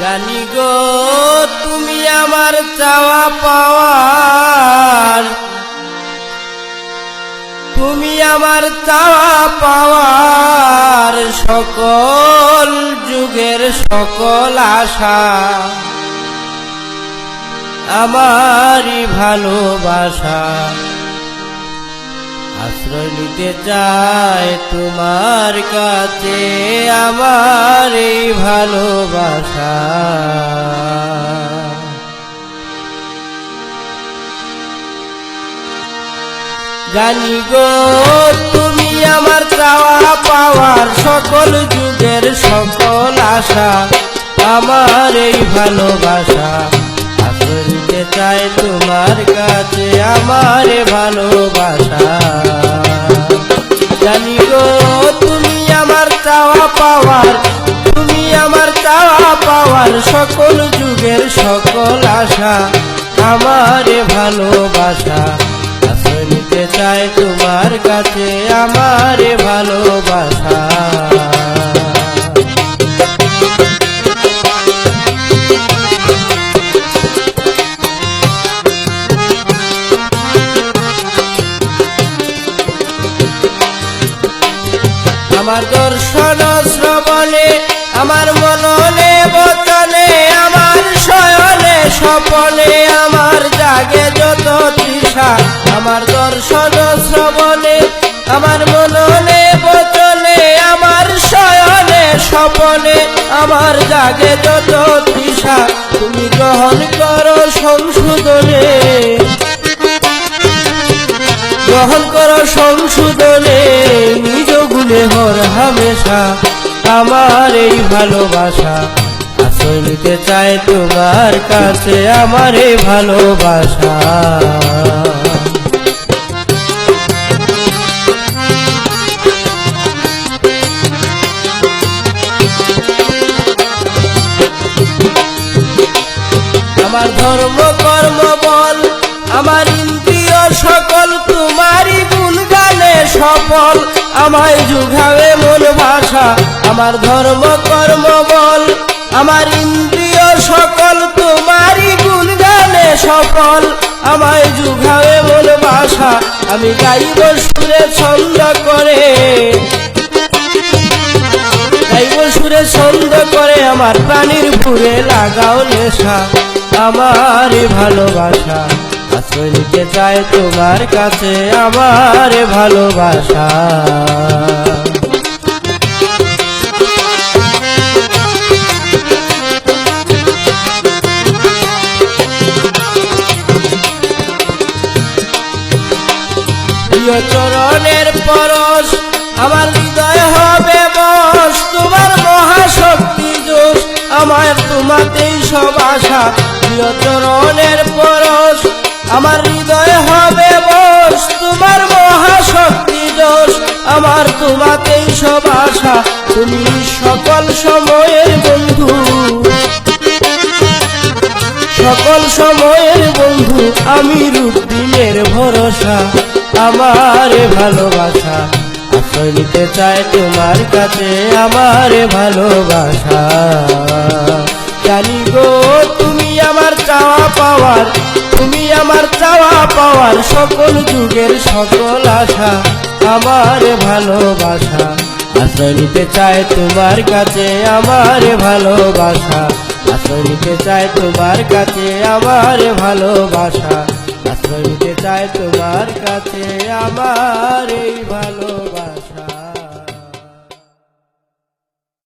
জানি গো তুমি আমার চাওয়া পাওয়ার, তুমি আমার চাওয়া পাওয়ার, সকল যুগের সকল আশা, আমারই ভালোবাসা। আশ্রয় নিতে চাই তোমার কাছে আমার এই ভালোবাসা। জানি গো তুমি আমার চাওয়া পাওয়ার, সকল যুগের সকল আশা, আমার এই ভালোবাসা। আশ্রয় নিতে চাই তোমার কাছে আমার ভালোবাসা। জানি গো তুমি আমার চাওয়া পাওয়ার, তুমি আমার চাওয়া পাওয়ার, সকল যুগের সকল আশা, আমার ভালোবাসা। আশ্রয় নিতে চাই তোমার কাছে আমার ভালোবাসা। আমার দর্শন শ্রবণে, আমার মননে বচনে, আমার শয়নে স্বপনে, আমার জাগে যত তৃষা। আমার দর্শন শ্রবণে, আমার মননে বচনে, আমার শয়নে স্বপনে, আমার জাগে যত তৃষা। তুমি গ্রহণ করো সংশোধনে, গ্রহণ করো সংশোধনে, নিজ গুণে হর হামেশা, আমার এই ভালোবাসা। আশ্রয় নিতে চাই তোমার কাছে আমার এই ভালোবাসা। আমার ধর্ম কর্ম বল, আমার ইন্দ্রিয় সকল, তোমারই গুণগানে সফল, আমায় যুগাবে মন ভাষা। আমার ধর্ম কর্ম বল, আমার ইন্দ্রিয় সকল, তোমারই গুণগানে সফল, আমায় যুগাবে মন ভাষা। আমি গাইব সুরে ছন্দ করে, গাইব সুরে ছন্দ করে, আমার প্রাণীর ভুরে লাগাও নেশা, আমার ভালোবাসা। আশ্রয় নিতে চাই তোমার কাছে আমার ভালোবাসা। প্রিয় চরণের পরশ, আমার হৃদয় হবে বশ, তোমার মহাশক্তি জোশ, আমার তোমাতেই সব আশা। প্রিয় চরণের পরশ, আমার হৃদয় হবে বশ, তোমার মহাশক্তি জোশ, আমার তোমাতেই সব আশা। তুমি সকল সময়ের বন্ধু, সকল সময়ের বন্ধু, আমি রূপদিনের ভরসা, আমার ভালোবাসা। আশ্রয় নিতে চাই তোমার কাছে আমার ভালোবাসা। জানি গো তুমি আমার চাওয়া পাওয়ার, তুমি আমার চাওয়া পাওয়ার, সকল যুগের সকল আশা, আমার ভালোবাসা। আশ্রয় নিতে চাই তোমার কাছে আমার ভালোবাসা। আশ্রয় নিতে চাই তোমার কাছে আমার ভালোবাসা। আশ্রয় নিতে চাই তোমার কাছে আমার এই ভালোবাসা।